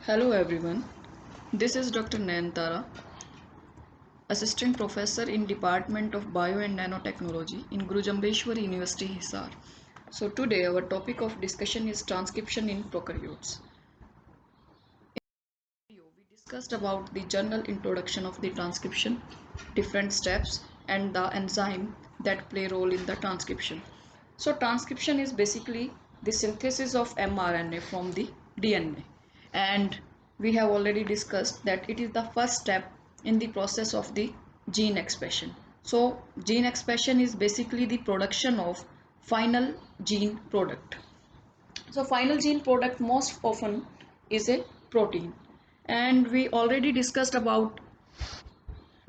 Hello everyone, this is Dr. Nayantara, Assistant Professor in Department of Bio and Nanotechnology in Guru Jambheshwari University, Hisar. So today our topic of discussion is transcription in prokaryotes. In this video, we discussed about the general introduction of the transcription, different steps and the enzyme that play role in the transcription. So transcription is basically the synthesis of mRNA from the DNA, and we have already discussed that it is the first step in the process of the gene expression. So gene expression is basically the production of final gene product. So final gene product most often is a protein, and we already discussed about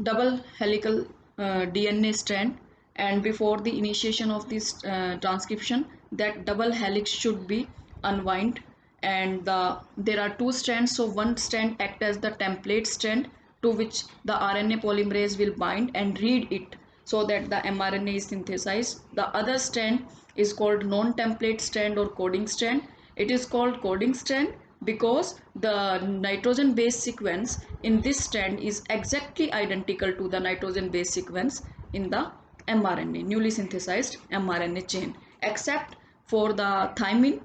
double helical DNA strand, and before the initiation of this transcription that double helix should be unwind, and there are two strands, so one strand act as the template strand to which the RNA polymerase will bind and read it so that the mRNA is synthesized. The other strand is called non-template strand or coding strand. It is called coding strand because the nitrogen base sequence in this strand is exactly identical to the nitrogen base sequence in the mRNA, newly synthesized mRNA chain, except for the thymine.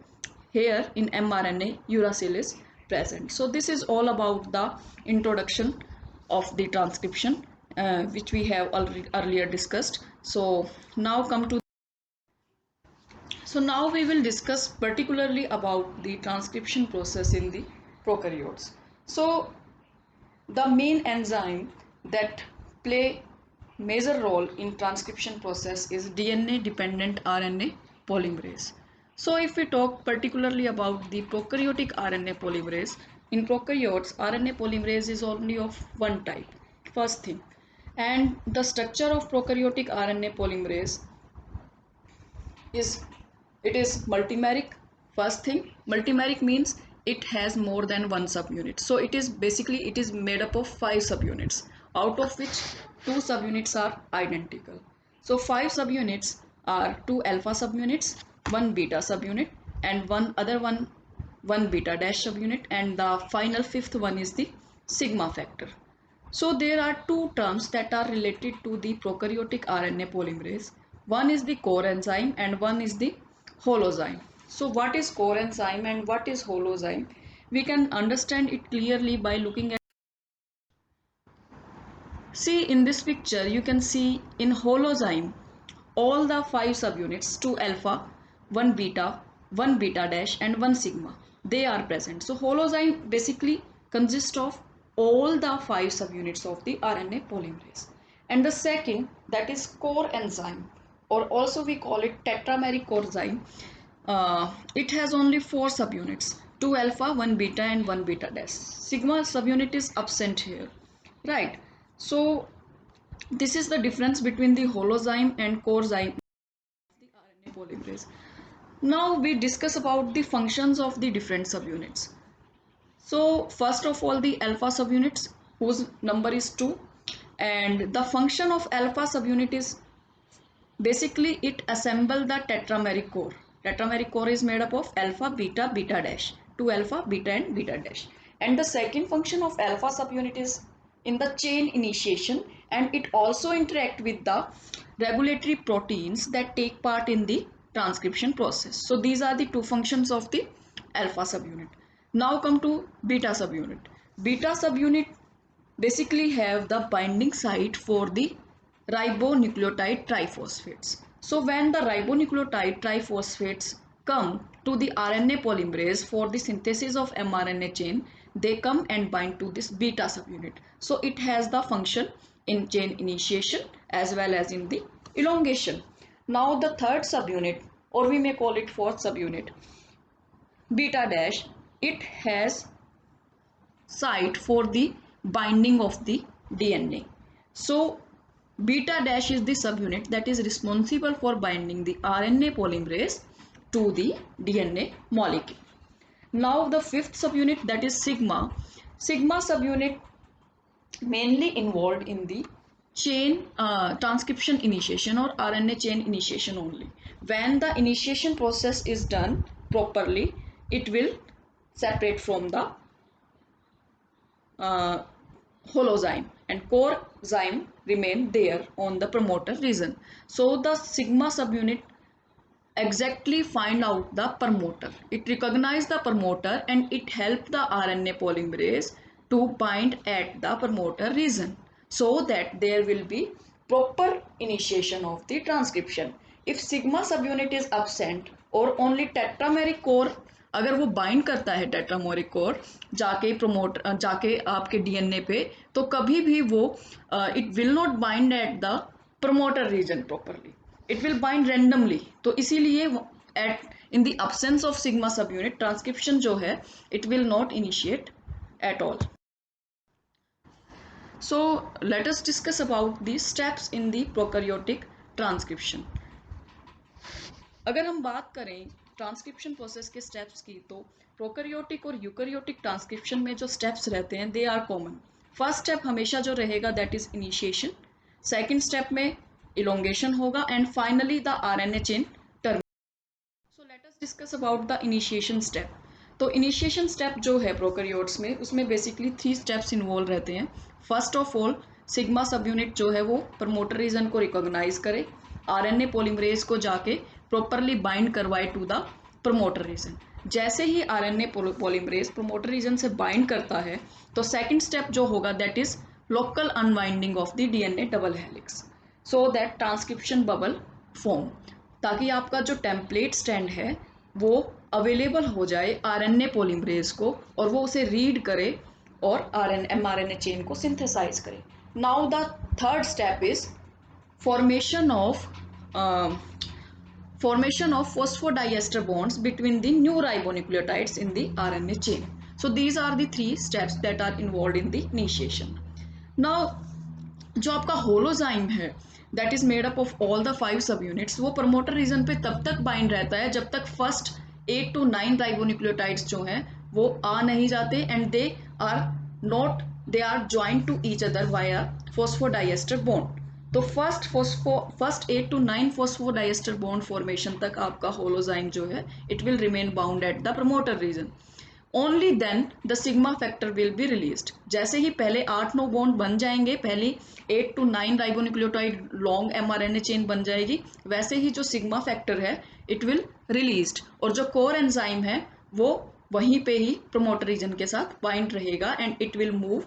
Here in mRNA uracil is present. So this is all about the introduction of the transcription, which we have already earlier discussed. So now we will discuss particularly about the transcription process in the prokaryotes. So the main enzyme that play major role in transcription process is DNA dependent RNA polymerase. So if we talk particularly about the prokaryotic RNA polymerase, in prokaryotes RNA polymerase is only of one type, first thing. And the structure of prokaryotic RNA polymerase is it is multimeric. First thing, multimeric means it has more than one subunit, so it is made up of 5 subunits, out of which 2 subunits are identical. So 5 subunits are 2 alpha subunits, 1 beta subunit, and one beta dash subunit, and the final fifth one is the sigma factor. So there are two terms that are related to the prokaryotic RNA polymerase. One is the core enzyme and one is the holozyme. So what is core enzyme and what is holozyme? We can understand it clearly by looking at. See, in this picture you can see in holozyme all the 5 subunits, 2 alpha, 1 beta, 1 beta dash and 1 sigma, they are present. So holozyme basically consists of all the 5 subunits of the RNA polymerase. And the second, that is core enzyme, or also we call it tetrameric corezyme. It has only 4 subunits, 2 alpha, 1 beta and 1 beta dash. Sigma subunit is absent here, right? So this is the difference between the holozyme and corezyme of the RNA polymerase. Now we discuss about the functions of the different subunits. So first of all, the alpha subunits, whose number is 2, and the function of alpha subunit is basically it assemble the tetrameric core. Tetrameric core is made up of alpha, beta, beta dash, 2 alpha, beta and beta dash. And the second function of alpha subunit is in the chain initiation, and it also interact with the regulatory proteins that take part in the transcription process. So these are the two functions of the alpha subunit. Now come to beta subunit. Beta subunit basically have the binding site for the ribonucleotide triphosphates. So when the ribonucleotide triphosphates come to the RNA polymerase for the synthesis of mRNA chain, they come and bind to this beta subunit. So it has the function in chain initiation as well as in the elongation. Now the third subunit, or we may call it fourth subunit, beta dash, it has site for the binding of the DNA. So beta dash is the subunit that is responsible for binding the RNA polymerase to the DNA molecule. Now the fifth subunit, that is sigma. Sigma subunit mainly involved in the chain transcription initiation or RNA chain initiation only. When the initiation process is done properly, it will separate from the holozyme, and core zyme remain there on the promoter region. So the sigma subunit exactly find out the promoter. It recognize the promoter and it help the RNA polymerase to bind at the promoter region so that there will be proper initiation of the transcription. If sigma subunit is absent or only tetrameric core अगर वो bind करता है टेट्रामोरिक core जाके आपके DNA पे, तो कभी भी वो it will not bind at the promoter region properly, it will bind randomly. तो इसीलिए at in the absence of sigma subunit transcription जो है it will not initiate at all. So let us discuss about the steps in the prokaryotic transcription. अगर हम बात करें transcription process के steps की, तो प्रोकैरियोटिक और यूकैरियोटिक ट्रांसक्रिप्शन में जो स्टेप्स रहते हैं they are common. First step हमेशा जो रहेगा that is initiation, second step में इलोंगेशन होगा, and finally the RNA chain termination. So let us discuss about the initiation step. तो इनिशिएशन स्टेप जो है प्रोकैरियोट्स में, उसमें बेसिकली 3 स्टेप्स इन्वॉल्व रहते हैं. फर्स्ट ऑफ ऑल सिग्मा सब यूनिट जो है वो प्रमोटर रीजन को रिकॉग्नाइज करे, आरएनए पॉलीमरेज को जाके प्रॉपरली बाइंड करवाए टू द प्रमोटर रीजन. जैसे ही आरएनए पॉलीमरेज प्रमोटर रीजन से बाइंड करता है, तो सेकंड स्टेप जो होगा that is local unwinding of the DNA double helix so that transcription bubble form, ताकि आपका जो टेम्पलेट स्टैंड है वो अवेलेबल हो जाए आरएनए पॉलीमरेज को और वो उसे रीड करे और एमआरएनए चेन को सिंथेसाइज करे. Now the third step is formation of uh, formation of phosphodiester bonds between the new ribonucleotides in the RNA chain. So these are the 3 steps that are involved in the initiation. Now जो आपका होलोजाइम है that is made up of all the 5 सब units, वो promoter reason पे तब तक bind रहता है जब तक फर्स्ट 8 to 9 राइबोन्यूक्लियोटाइड्स जो हैं वो आ नहीं जाते and they are joint to each other via phosphodiester bond. तो first 8 to 9 phosphodiester bond formation तक आपका होलोजाइम जो है it will remain bound at the promoter region. Only then the sigma factor will be released. जैसे ही पहले 8-9 bond बन जाएंगे, पहली 8 to 9 ribonucleotide long mRNA chain बन जाएगी, वैसे ही जो सिग्मा फैक्टर है इट विल रिलीज्ड और जो कोर एंजाइम है वो वहीं पे ही प्रमोटर रीजन के साथ बाइंड रहेगा and it will move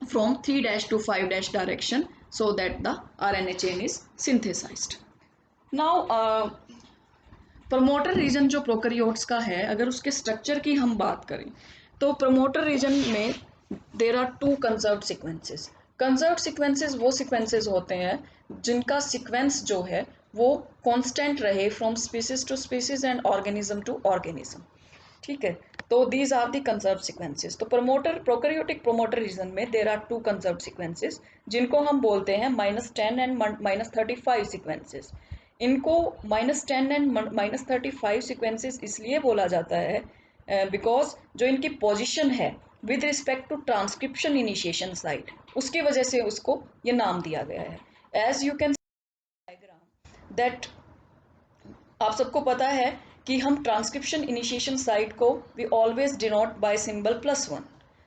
from 3' to 5' direction so that the RNA chain is synthesized. Now promoter region जो प्रोकैरियोट्स का है, अगर उसके स्ट्रक्चर की हम बात करें तो प्रमोटर रीजन में there are 2 conserved sequences. Conserved sequences वो सीक्वेंसेस होते हैं जिनका सीक्वेंस जो है वो कांस्टेंट रहे from species to species and organism to organism. ठीक है, तो these are the conserve sequences. तो प्रोकैरियोटिक प्रमोटर रीजन में देर आर 2 कंजर्व सीक्वेंसेस जिनको हम बोलते हैं -10 एंड -35 सीक्वेंसेस. इनको -10 एंड -35 सीक्वेंसेस इसलिए बोला जाता है बिकॉज जो इनकी पोजिशन है with respect to transcription initiation site, उसकी वजह से उसको ये नाम दिया गया है. As you can diagram that आप सबको पता है कि हम ट्रांसक्रिप्शन इनिशिएशन साइट को we always denote by symbol +1.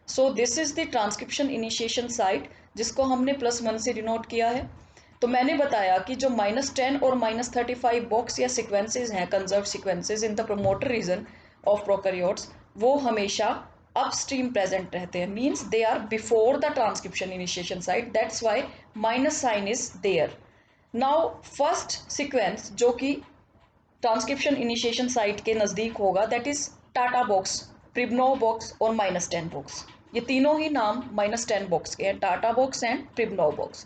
So this is the transcription initiation site जिसको हमने +1 से डिनोट किया है. तो मैंने बताया कि जो -10 और -35 बॉक्स या सीक्वेंसेस हैं conserve sequences in the promoter region of prokaryotes, वो हमेशा अपस्ट्रीम प्रेजेंट रहते हैं, means they are before the transcription initiation site, that's why minus sign is there. Now first sequence जो कि ट्रांसक्रिप्शन इनिशिएशन साइट के नज़दीक होगा that is TATA box, Pribnow box और -10 बॉक्स. ये तीनों ही नाम -10 बॉक्स के हैं, टाटा बॉक्स एंड प्रिब्नो बॉक्स.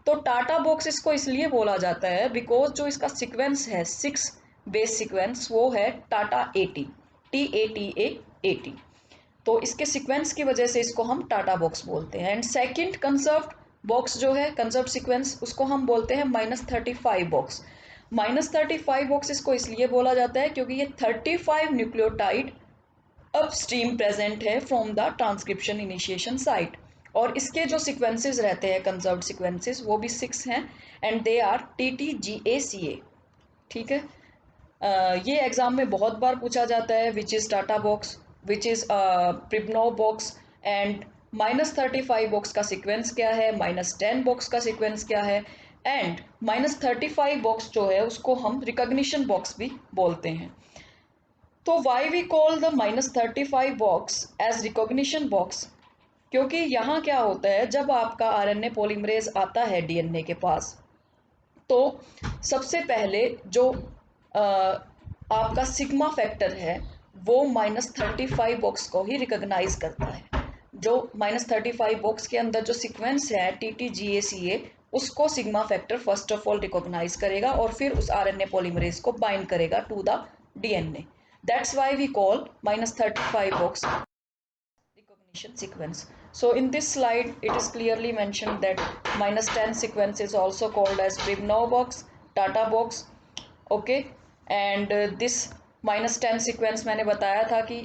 तो टाटा बॉक्स इसको इसलिए बोला जाता है बिकॉज जो इसका सीक्वेंस है 6 बेस सीक्वेंस वो है टाटा 80, TATA80. तो इसके सीक्वेंस की वजह से इसको हम टाटा बॉक्स बोलते हैं. एंड सेकेंड कंजर्व्ड बॉक्स जो है कंजर्व्ड सीक्वेंस उसको हम बोलते हैं -35 बॉक्स. -35 बॉक्स इसको इसलिए बोला जाता है क्योंकि ये 35 न्यूक्लियोटाइड अपस्ट्रीम प्रेजेंट है from the transcription initiation site. और इसके जो सीक्वेंसेस रहते हैं कंजर्व्ड सीक्वेंसेस वो भी 6 हैं एंड दे आर TTGACA. ठीक है, ये एग्जाम में बहुत बार पूछा जाता है which is TATA box, which is Pribnow box, and -35 box का सीक्वेंस क्या है, -10 बॉक्स का सीक्वेंस क्या है, एंड -35 बॉक्स जो है उसको हम रिकॉग्निशन बॉक्स भी बोलते हैं। तो why we call the -35 box as recognition box, क्योंकि यहाँ क्या होता है, जब आपका आरएनए पॉलीमरेज आता है डीएनए के पास, तो सबसे पहले जो आपका सिग्मा फैक्टर है वो -35 बॉक्स को ही रिकॉग्नाइज करता है। जो -35 बॉक्स के अंदर जो सीक्वेंस है TTGACA, उसको sigma factor first of all recognize करेगा और फिर उस आरएनए पॉलीमरेज को बाइंड करेगा to the DNA. That's why we call -35 box recognition sequence. So in this slide, it is clearly mentioned that -10 sequence is also called as Brivnov box, Tata box, okay. And this -10 sequence मैंने बताया था कि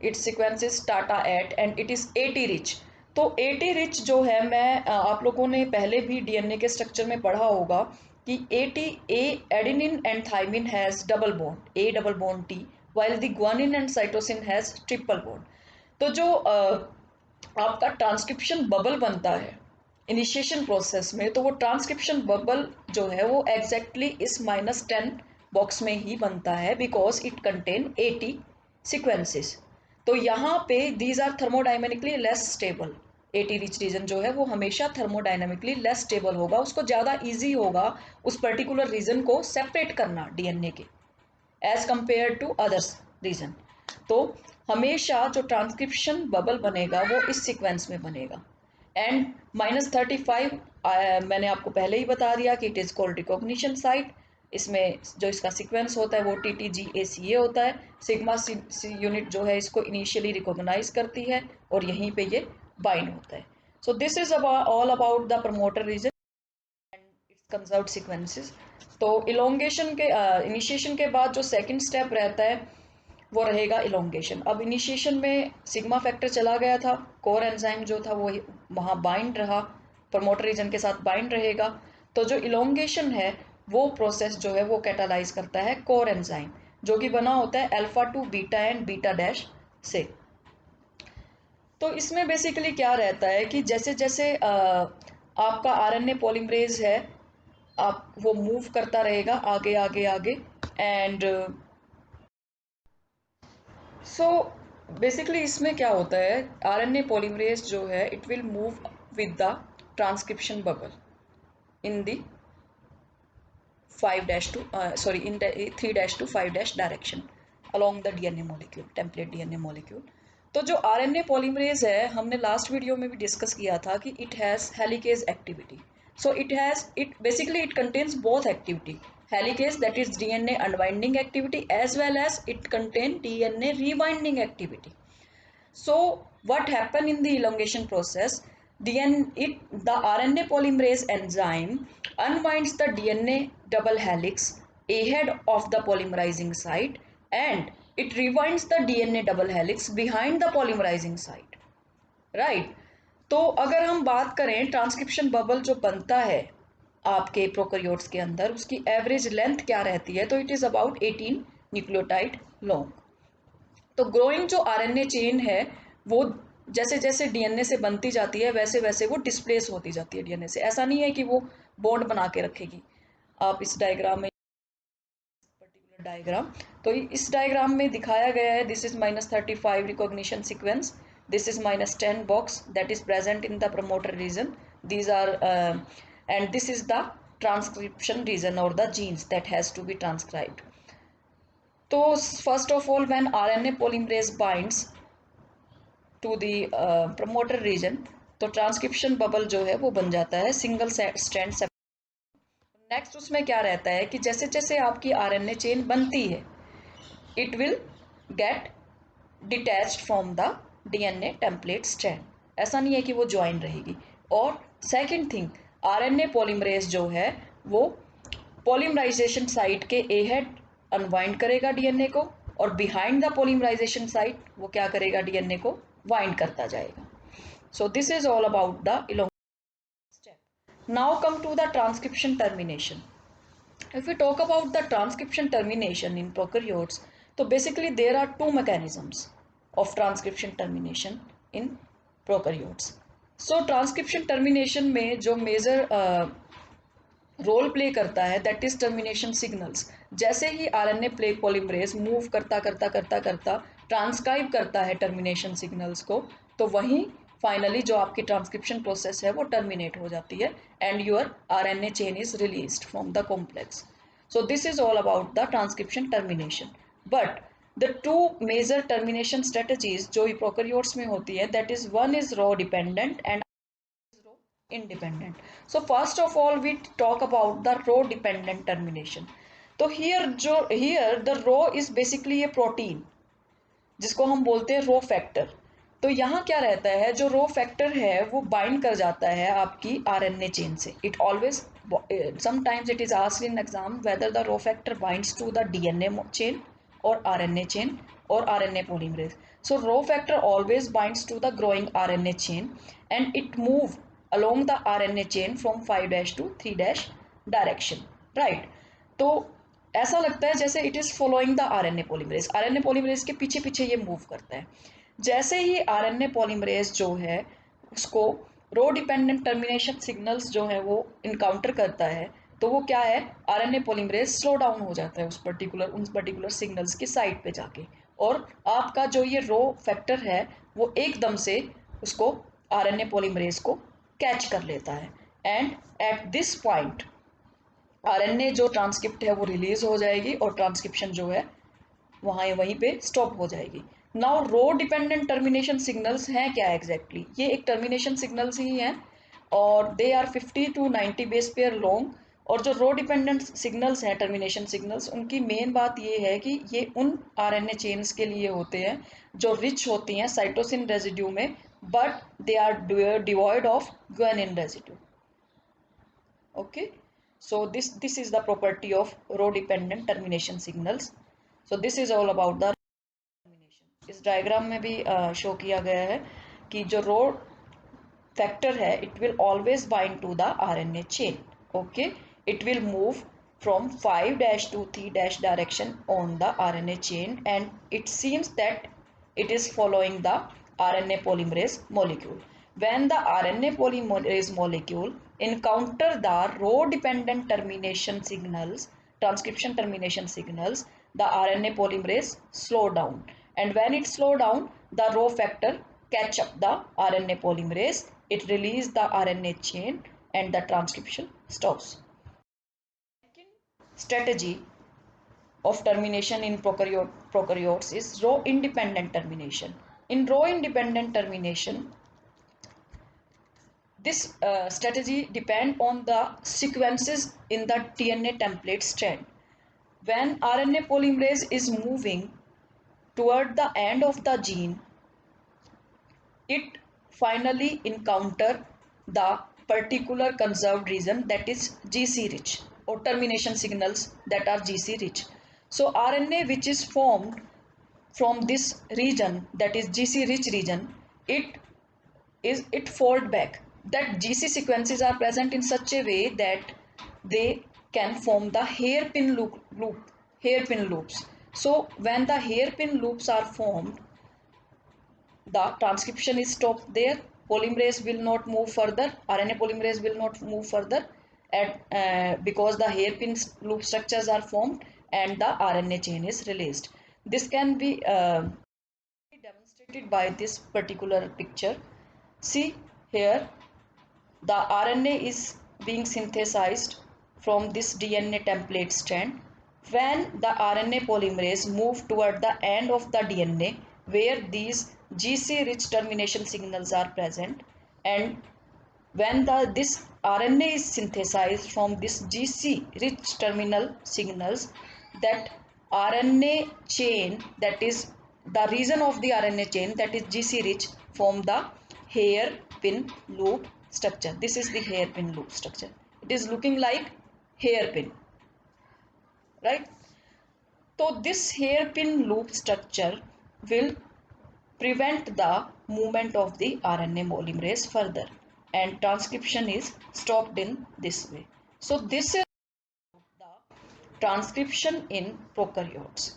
its sequence is Tata at and it is AT rich. तो AT rich जो है, मैं आप लोगों ने पहले भी डीएनए के स्ट्रक्चर में पढ़ा होगा कि adenine and thymine has double bond, A double bond T, while the guanine and cytosine has triple bond. तो जो आपका ट्रांसक्रिप्शन बबल बनता है इनिशिएशन प्रोसेस में, तो वो ट्रांसक्रिप्शन बबल जो है वो एग्जैक्टली इस -10 बॉक्स में ही बनता है, बिकॉज इट कंटेन 80 सीक्वेंसेस। तो यहाँ पे these are thermodynamically less stable. 80 rich region जो है वो हमेशा थर्मोडाइनेमिकली लेस स्टेबल होगा, उसको ज़्यादा ईजी होगा उस पर्टिकुलर रीजन को सेपरेट करना डीएनए के, as compare to others region. तो हमेशा जो ट्रांसक्रिप्शन बबल बनेगा वो इस सीक्वेंस में बनेगा। एंड -35 मैंने आपको पहले ही बता दिया कि it is called recognition site. इसमें जो इसका सीक्वेंस होता है वो TTGACA होता है। सिग्मा यूनिट जो है इसको इनिशियली रिकॉग्नाइज करती है और यहीं पे ये बाइंड होता है। So this is all about the promoter region and its conserved sequences. तो इलोंगेशन के इनिशिएशन के बाद जो सेकंड स्टेप रहता है वो रहेगा इलोंगेशन। अब इनिशिएशन में सिग्मा फैक्टर चला गया था, कोर एंजाइम जो था वो वहाँ बाइंड रहा, प्रमोटर रीजन के साथ बाइंड रहेगा। तो जो इलोंगेशन है वो प्रोसेस जो है वो कैटालाइज करता है कोर एंजाइम, जो कि बना होता है alpha two beta and beta dash से। तो इसमें बेसिकली क्या रहता है कि जैसे जैसे आपका आरएनए पॉलीमरेज है, आप वो मूव करता रहेगा आगे आगे आगे, एंड सो बेसिकली इसमें क्या होता है, आरएनए पॉलीमरेज जो है it will move with the transcription bubble in the 5 to in the 3 to 5 direction along the DNA molecule, template DNA molecule. तो जो आरएनए पॉलीमरेज है, हमने लास्ट वीडियो में भी डिस्कस किया था कि it has helicase activity. So it basically it contains both activity, helicase that is DNA unwinding activity as well as it contain DNA rewinding activity. So what happen in the elongation process? The RNA polymerase enzyme unwinds the DNA double helix ahead of the polymerizing site and it rewinds the DNA double helix behind the polymerizing site. Right? तो अगर हम बात करें transcription bubble जो बनता है आपके prokaryotes के अंदर, उसकी एवरेज लेंथ क्या रहती है, तो it is about 18 nucleotide long. तो ग्रोइंग जो आरएनए चेन है वो जैसे जैसे डीएनए से बनती जाती है वैसे वैसे वो डिस्प्लेस होती जाती है डीएनए से। ऐसा नहीं है कि वो बॉन्ड बना के रखेगी। आप इस डायग्राम में, पर्टिकुलर डायग्राम, तो इस डायग्राम में दिखाया गया है, this is -35 recognition sequence, this is -10 box that is present in the promoter region, these are and this is the transcription region और the genes that has to be transcribed. तो first of all when RNA polymerase binds to the promoter region, तो transcription bubble जो है वो बन जाता है single strand. Next उसमें क्या रहता है कि जैसे जैसे आपकी आरएनए चेन बनती है it will get detached from the DNA template strand. ऐसा नहीं है कि वो ज्वाइन रहेगी। और सेकंड थिंग, आरएनए पॉलीमरेज जो है वो पॉलीमराइजेशन साइट के अहेड अनवाइंड करेगा डीएनए को, और बिहाइंड द पॉलीमराइजेशन साइट वो क्या करेगा, डीएनए को वाइंड करता जाएगा। सो this is all about the elongation step. Now come to the transcription termination. If we talk about the transcription termination in prokaryotes, so basically there are two mechanisms of transcription termination in prokaryotes. So transcription termination में जो major role play करता है that is termination signals. जैसे ही RNA polymerase move करता करता करता करता transcribe करता है टर्मिनेशन सिग्नल्स को, तो वहीं फाइनली जो आपकी ट्रांसक्रिप्शन प्रोसेस है वो टर्मिनेट हो जाती है and your RNA chain is released from the complex. So this is all about the transcription termination. But the two major termination strategies जो prokaryotes में होती है, that is one is row dependent and is row independent. So first of all we talk about the row dependent termination. तो here the row is basically a protein जिसको हम बोलते हैं rho factor. तो यहाँ क्या रहता है, जो रो फैक्टर है वो बाइंड कर जाता है आपकी आरएनए चेन से. It always sometimes it is asked in exam whether the rho factor binds to the DNA chain और आरएनए चेन और RNA polymerase. So rho factor always binds to the growing RNA chain and it move along the RNA chain from 5' to 3' direction, right. तो ऐसा लगता है जैसे it is following the RNA polymerase. RNA polymerase के पीछे पीछे ये move करता है. जैसे ही आरएनए पॉलीमरेज जो है उसको रो डिपेंडेंट टर्मिनेशन सिग्नल्स जो है वो इनकाउंटर करता है, तो वो क्या है, आरएनए पॉलीमरेज स्लो डाउन हो जाता है उन पर्टिकुलर सिग्नल्स की साइड पे जाके, और आपका जो ये रो फैक्टर है वो एकदम से उसको आरएनए पॉलीमरेज को कैच कर लेता है. And at this point RNA जो ट्रांसक्रिप्ट है वो रिलीज हो जाएगी और ट्रांसक्रिप्शन जो है वहीं पे स्टॉप हो जाएगी. नाउ रो डिपेंडेंट टर्मिनेशन सिग्नल्स हैं क्या एग्जैक्टली, ये एक टर्मिनेशन सिग्नल्स ही हैं और they are 50 to 90 base pair long. और जो रो डिपेंडेंट सिग्नल्स हैं टर्मिनेशन सिग्नल्स, उनकी मेन बात ये है कि ये उन आरएनए चेन्स के लिए होते हैं जो रिच होती हैं साइटोसिन रेजिड्यू में, but they are devoid of guanine residue. Okay, so this is the property of row dependent termination signals. So this is all about the termination. इस डायग्राम में भी शो किया गया है कि जो रो फैक्टर है it will always bind to the RNA chain. Okay, it will move from 5' to 3' direction on the RNA chain and it seems that it is following the RNA polymerase molecule. When the RNA polymerase molecule encounter the row dependent termination signals, transcription termination signals, the RNA polymerase slow down, and when it slow down the row factor catch up the RNA polymerase, it release the RNA chain and the transcription stops. Second strategy of termination in prokaryotes is row independent termination. In row independent termination, this strategy depend on the sequences in the DNA template strand. When RNA polymerase is moving toward the end of the gene, it finally encounter the particular conserved region that is GC rich, or termination signals that are GC rich. So RNA which is formed from this region, that is GC rich region, it fold back. That GC sequences are present in such a way that they can form the hairpin loops. So when the hairpin loops are formed, the transcription is stopped there. Polymerase will not move further. RNA polymerase will not move further because the hairpin loop structures are formed and the RNA chain is released. This can be demonstrated by this particular picture. See here, the RNA is being synthesized from this DNA template strand. When the RNA polymerase move toward the end of the DNA where these GC rich termination signals are present, and when this RNA is synthesized from this GC rich terminal signals, that RNA chain, that is the region of the RNA chain that is GC rich, form the hairpin loop structure. This is the hairpin loop structure. It is looking like hairpin, right? So this hairpin loop structure will prevent the movement of the RNA polymerase further and transcription is stopped in this way. So this is the transcription in prokaryotes.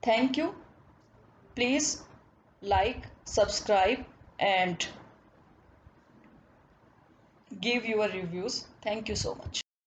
Thank you. Please like, subscribe and give your reviews. Thank you so much.